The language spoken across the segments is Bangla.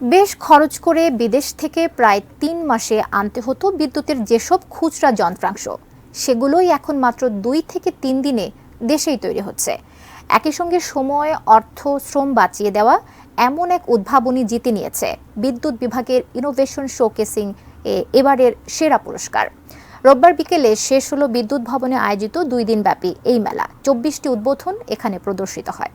বেশ খরচ করে বিদেশ থেকে প্রায় ৩ মাসে আনতে হতো বিদ্যুতের যেসব খুচরা যন্ত্রাংশ, সেগুলোই এখন মাত্র ২ থেকে ৩ দিনে দেশেই তৈরি হচ্ছে। একই সঙ্গে সময়, অর্থ, শ্রম বাঁচিয়ে দেওয়া এমন এক উদ্ভাবনী জিতে নিয়েছে বিদ্যুৎ বিভাগের ইনোভেশন শোকেসিং এবারের সেরা পুরস্কার। রোববার বিকেলে শেষ হলো বিদ্যুৎ ভবনে আয়োজিত ২ দিনব্যাপী এই মেলা। ২৪টি উদ্বোধন এখানে প্রদর্শিত হয়।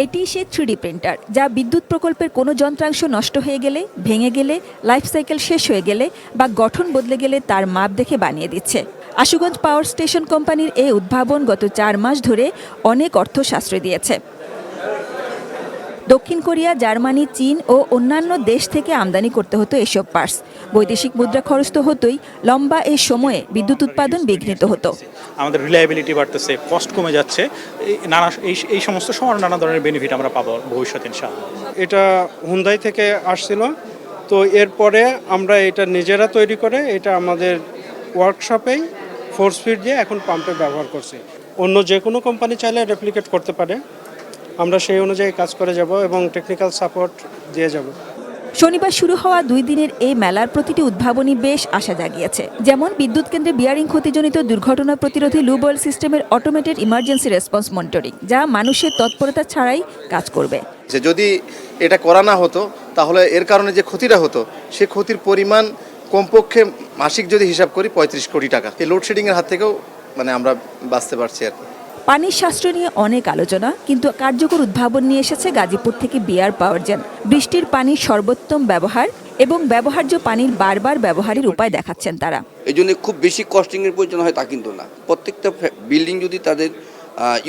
এটি সে 3D প্রিন্টার, যা বিদ্যুৎ প্রকল্পের কোনো যন্ত্রাংশ নষ্ট হয়ে গেলে, ভেঙে গেলে, লাইফ সাইকেল শেষ হয়ে গেলে বা গঠন বদলে গেলে তার মাপ দেখে বানিয়ে দিচ্ছে। আশুগঞ্জ পাওয়ার স্টেশন কোম্পানির এই উদ্ভাবন গত ৪ মাস ধরে অনেক অর্থ সাশ্রয় দিয়েছে। দক্ষিণ কোরিয়া, জার্মানি, চীন ও অন্যান্য দেশ থেকে আমদানি করতে হতো এসব পার্টস। বৈদেশিক মুদ্রা খরচ তো হতোই, লম্বা এই সময়ে বিদ্যুৎ উৎপাদন বিঘ্নিত হতো। আমাদের রিলায়েবিলিটি বাড়তেছে, কস্ট কমে যাচ্ছে, এই সমস্ত সময় নানা ধরনের বেনিফিট আমরা পাবো ভবিষ্যতে ইনশাআল্লাহ। এটা হুন্দাই থেকে আসছিল, তো এরপরে আমরা এটা নিজেরা তৈরি করে এটা আমাদের ওয়ার্কশপেই ফোর্স ফিড দিয়ে এখন পাম্পে ব্যবহার করছি। অন্য যে কোনো কোম্পানি চাইলে রেপ্লিকেট করতে পারে, আমরা সেই অনুযায়ী কাজ করে যাব এবং টেকনিক্যাল সাপোর্ট দিয়ে যাব। শনিবার শুরু হওয়া 2 দিনের এই মেলার প্রতিটি উদ্ভাবনী বেশ আশা জাগিয়েছে। যেমন বিদ্যুৎ কেন্দ্রে বিয়ারিং ক্ষতিজনিত দুর্ঘটনা প্রতিরোধী লুবয়েল সিস্টেমের অটোমেটেড ইমার্জেন্সি রেসপন্স মনিটরিং, যা মানুষের তৎপরতা ছাড়াই কাজ করবে। যদি এটা করা না হতো তাহলে এর কারণে যে ক্ষতিটা হতো সে ক্ষতির পরিমাণ কমপক্ষে মাসিক যদি হিসাব করি ৩৫ কোটি টাকা। এই লোডশেডিংয়ের হাত থেকেও আমরা বাঁচতে পারছি আর কি। পানির সাশ্রয় নিয়ে অনেক আলোচনা, কিন্তু কার্যকর উদ্ভাবন নিয়ে এসেছে গাজীপুর থেকে বিআর পাওয়ার জেন। বৃষ্টির পানির সর্বোত্তম ব্যবহার এবং ব্যবহার্য পানির বারবার ব্যবহারের উপায় দেখাচ্ছেন তারা। এই জন্য খুব বেশি কস্টিংয়ের প্রয়োজন হয় তা কিন্তু না। প্রত্যেকটা বিল্ডিং যদি তাদের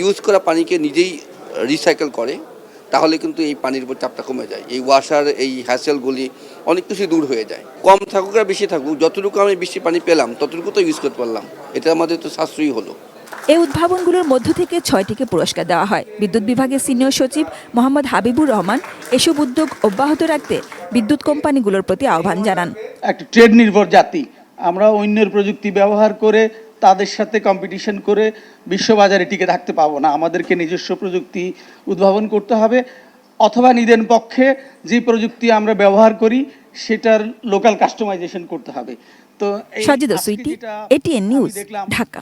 ইউজ করা পানিকে নিজেই রিসাইকেল করে তাহলে কিন্তু এই পানির উপর চাপটা কমে যায়। এই ওয়াশার, এই হ্যাসেলগুলি অনেক কিছুই দূর হয়ে যায়। কম থাকুক আর বেশি থাকুক, যতটুকু আমি বৃষ্টির পানি পেলাম ততটুকু তো ইউজ করতে পারলাম, এটা আমাদের তো সাশ্রয়ী হলো। এই উদ্ভাবনগুলোর মধ্য থেকে 6টিকে পুরস্কার দেওয়া হয়। বিদ্যুৎ বিভাগের সিনিয়র সচিব মোহাম্মদ হাবিবুর রহমান এসব উদ্যোগ অব্যাহত রাখতে বিদ্যুৎ কোম্পানিগুলোর প্রতি আহ্বান জানান। একটা ট্রেড নির্ভর জাতি, আমরা অন্যের প্রযুক্তি ব্যবহার করে তাদের সাথে কম্পিটিশন করে বিশ্ববাজারে টিকে থাকতে পাবো না। আমাদেরকে নিজস্ব প্রযুক্তি উদ্ভাবন করতে হবে, অথবা নিজের পক্ষে যে প্রযুক্তি আমরা ব্যবহার করি সেটার লোকাল কাস্টমাইজেশন করতে হবে। তো সাজিদা সুইটি, এটিএন নিউজ, ঢাকা।